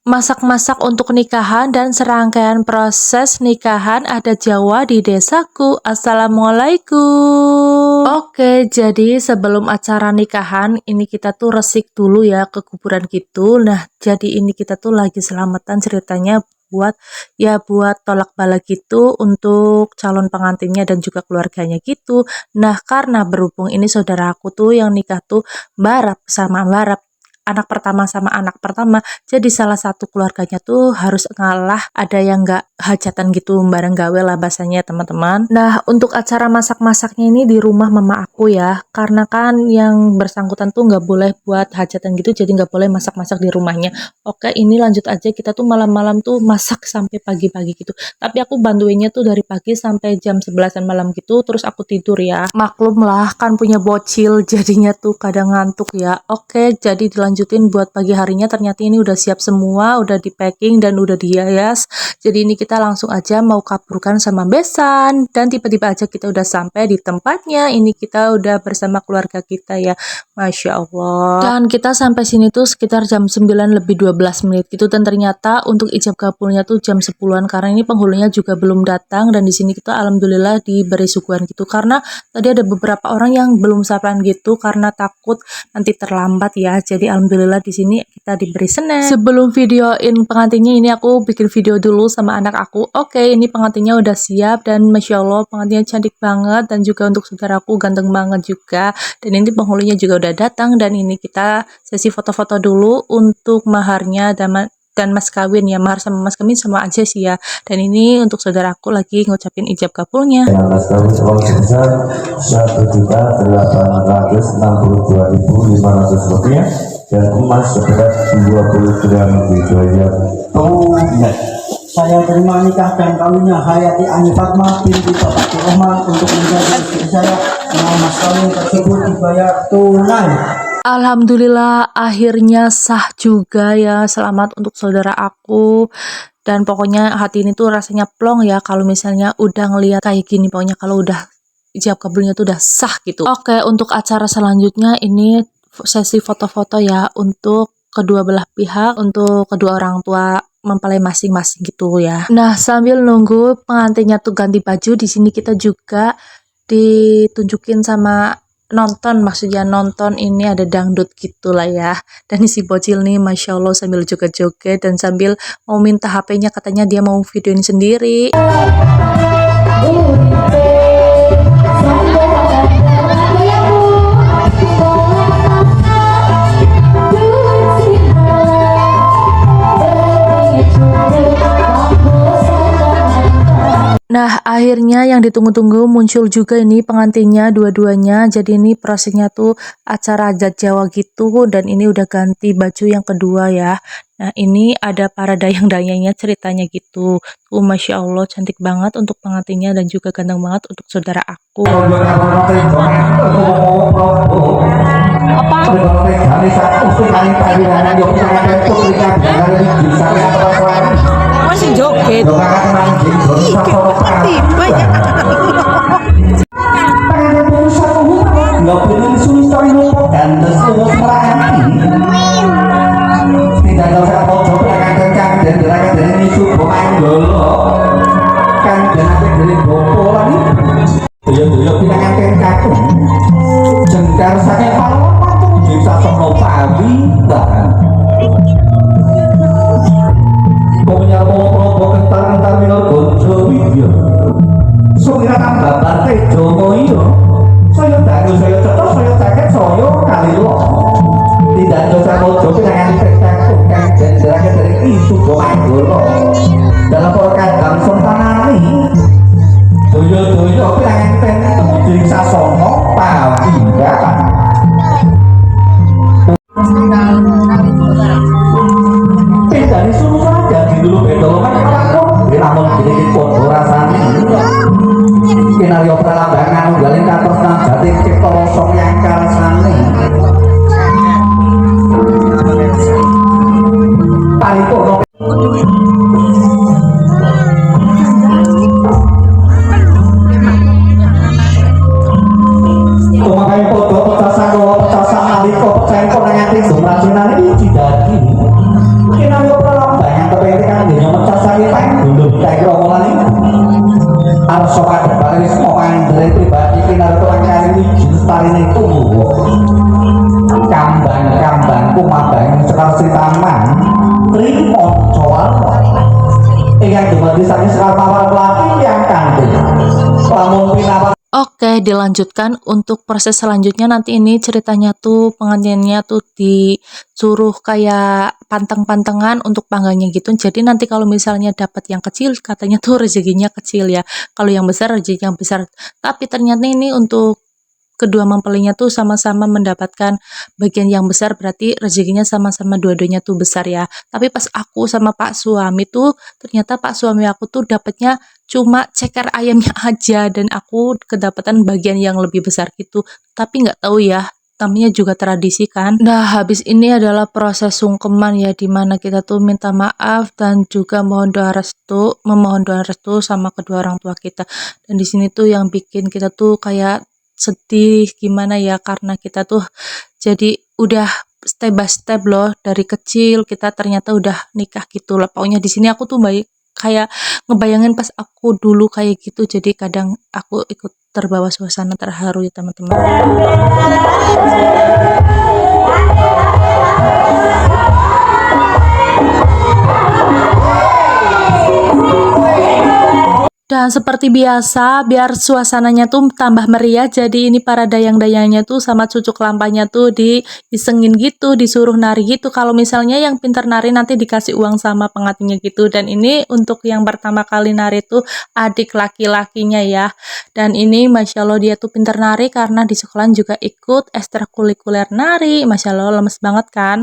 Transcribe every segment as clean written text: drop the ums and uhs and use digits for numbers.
Masak-masak untuk nikahan dan serangkaian proses nikahan adat Jawa di desaku. Assalamualaikum. Oke, jadi sebelum acara nikahan ini kita tuh resik dulu ya ke kuburan gitu. Nah, jadi ini kita tuh lagi selamatan ceritanya buat tolak bala gitu untuk calon pengantinnya dan juga keluarganya gitu. Nah, karena berhubung ini saudaraku tuh yang nikah tuh barap sama barap, anak pertama sama anak pertama, jadi salah satu keluarganya tuh harus ngalah, ada yang nggak hajatan gitu, bareng gawe lah bahasanya teman-teman. Nah, untuk acara masak-masaknya ini di rumah mama aku ya, karena kan yang bersangkutan tuh nggak boleh buat hajatan gitu, jadi nggak boleh masak-masak di rumahnya. Oke, ini lanjut aja, kita tuh malam-malam tuh masak sampai pagi-pagi gitu, tapi aku bantuinnya tuh dari pagi sampai jam 11-an malam gitu, terus aku tidur ya. Maklum lah, kan punya bocil, jadinya tuh kadang ngantuk ya. Oke, jadi dilanjutin buat pagi harinya, ternyata ini udah siap semua, udah di packing dan udah dihias. Jadi ini kita langsung aja mau kaburkan sama besan, dan tiba-tiba aja kita udah sampai di tempatnya. Ini kita udah bersama keluarga kita ya, Masya Allah. Dan kita sampai sini tuh sekitar jam 9 lebih 12 menit gitu, dan ternyata untuk ijab kabulnya tuh jam 10-an, karena ini penghulunya juga belum datang. Dan di sini kita alhamdulillah diberi suguhan gitu, karena tadi ada beberapa orang yang belum sabaran gitu karena takut nanti terlambat ya. Jadi alhamdulillah di sini kita diberi snack. Sebelum videoin pengantinnya ini aku bikin video dulu sama anak aku. Oke, ini pengantinnya udah siap dan Masya Allah pengantinnya cantik banget, dan juga untuk saudaraku ganteng banget juga. Dan ini penghulunya juga udah datang, dan ini kita sesi foto-foto dulu untuk maharnya dan mas kawin ya. Mahar sama mas kawin sama aja sih ya. Dan ini untuk saudaraku lagi ngucapin ijab kabulnya. Mas kawin uang sebesar Rp1.862.500 dan emas seberat 20 gram dibayar tunai. Saya terima nikah dan kawinnya Hayati Ani Fatma binti Bapak Rahman untuk menjadi istri saya. Mas kawin tersebut dibayar tunai. Alhamdulillah akhirnya sah juga ya. Selamat untuk saudara aku. Dan pokoknya hati ini tuh rasanya plong ya kalau misalnya udah ngeliat kayak gini. Pokoknya kalau udah ijab kabulnya tuh udah sah gitu. Oke, untuk acara selanjutnya ini sesi foto-foto ya untuk kedua belah pihak, untuk kedua orang tua mempelai masing-masing gitu ya. Nah, sambil nunggu pengantinnya tuh ganti baju, di sini kita juga ditunjukin sama nonton, maksudnya nonton ini ada dangdut gitulah ya. Dan si bocil nih Masya Allah sambil joget-joget dan sambil mau minta HP-nya, katanya dia mau videoin sendiri. Nah, akhirnya yang ditunggu-tunggu muncul juga ini pengantinnya dua-duanya. Jadi ini prosesnya tuh acara adat Jawa gitu, dan ini udah ganti baju yang kedua ya. Nah, ini ada para dayang-dayangnya ceritanya gitu. Tuh Masya Allah cantik banget untuk pengantinnya dan juga ganteng banget untuk saudara aku. Masih joget. Tiba ya. Nggak punya susah dan terus merahati. Tidak usah pojok akan kencang dan gerakan dari misu pemain dulu. Kan dan ada dari bopolan. Tuyuk-tuyuk kita akan kencang. Jengkar saking patung bisa semua pawi bahkan. Punya bopo kentar-kentar minor bojo video. Sumira tambah bante jomo iyo. Saya dagu, saya cetok, saya ceket, saya kali lo. Tidak dosa bojo dengan spektakuler dan gerakan dari isu pemain dulu. Dalam program sontanani. Tuyuk-tuyuk dengan ten bisa sono pawi bahkan. Dari suruh saja di dulu betul kan namun sedikit pun rasanya skenario pralambangan unggalin kantor nang jati cipta losong yang karasane paripurna pemakai podo pecasan nalika pecahan kok nang ati sumrajinan iki dadi skenario pralambangan Sitaman trimo soal ingkang dumadi saking sekar mawar pelati yang kanthi lamun pinawan. Oke, dilanjutkan untuk proses selanjutnya. Nanti ini ceritanya tuh pengantinnya tuh disuruh kayak panteng-pantengan untuk panggangnya gitu. Jadi nanti kalau misalnya dapat yang kecil, katanya tuh rezekinya kecil ya. Kalau yang besar rezekinya besar. Tapi ternyata ini untuk kedua mempelainya tuh sama-sama mendapatkan bagian yang besar, berarti rezekinya sama-sama dua-duanya tuh besar ya. Tapi pas aku sama Pak suami tuh ternyata Pak suami aku tuh dapatnya cuma ceker ayamnya aja dan aku kedapatan bagian yang lebih besar gitu. Tapi nggak tahu ya, namanya juga tradisi kan. Nah, habis ini adalah proses sungkeman ya, dimana kita tuh minta maaf dan juga memohon doa restu sama kedua orang tua kita. Dan di sini tuh yang bikin kita tuh kayak sedih gimana ya, karena kita tuh jadi udah step by step loh, dari kecil kita ternyata udah nikah gitu lah. Pokoknya di sini aku tuh baik kayak ngebayangin pas aku dulu kayak gitu, jadi kadang aku ikut terbawa suasana terharu ya teman-teman. Dan seperti biasa, biar suasananya tuh tambah meriah, jadi ini para dayang-dayangnya tuh sama cucuk lampanya tuh diisengin gitu, disuruh nari gitu. Kalau misalnya yang pintar nari nanti dikasih uang sama pengantinnya gitu. Dan ini untuk yang pertama kali nari tuh adik laki-lakinya ya. Dan ini Masya Allah dia tuh pintar nari karena di sekolah juga ikut ekstrakurikuler nari. Masya Allah lemes banget kan.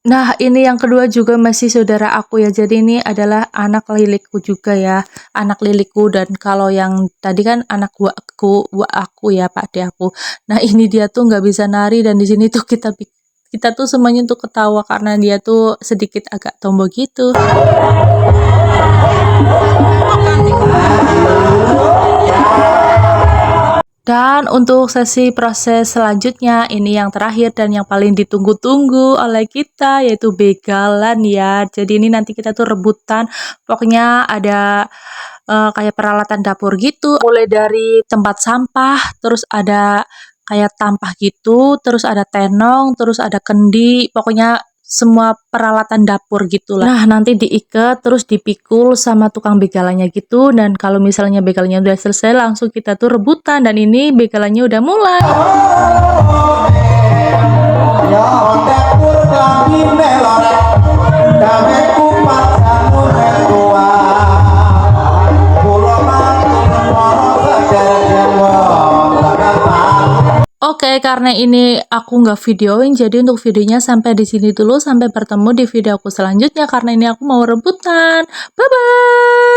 Nah, ini yang kedua juga masih saudara aku ya. Jadi ini adalah anak lilikku juga ya. Anak lilikku, dan kalau yang tadi kan anak aku ya, Pak De aku. Nah, ini dia tuh nggak bisa nari dan di sini tuh kita tuh semuanya tuh ketawa karena dia tuh sedikit agak tomboy gitu. Dan untuk sesi proses selanjutnya, ini yang terakhir dan yang paling ditunggu-tunggu oleh kita, yaitu begalan ya. Jadi ini nanti kita tuh rebutan, pokoknya ada kayak peralatan dapur gitu, mulai dari tempat sampah, terus ada kayak tampah gitu, terus ada tenong, terus ada kendi, pokoknya semua peralatan dapur gitulah. Nah, nanti diikat terus dipikul sama tukang begalannya gitu, dan kalau misalnya begalannya udah selesai langsung kita tuh rebutan, dan ini begalannya udah mulai. Ya dapur kambine lorek gawe kupat jamur tua kula matur para sedherek Oke, karena ini aku nggak videoin, jadi untuk videonya sampai di sini dulu. Sampai bertemu di video aku selanjutnya, karena ini aku mau rebutan. Bye-bye!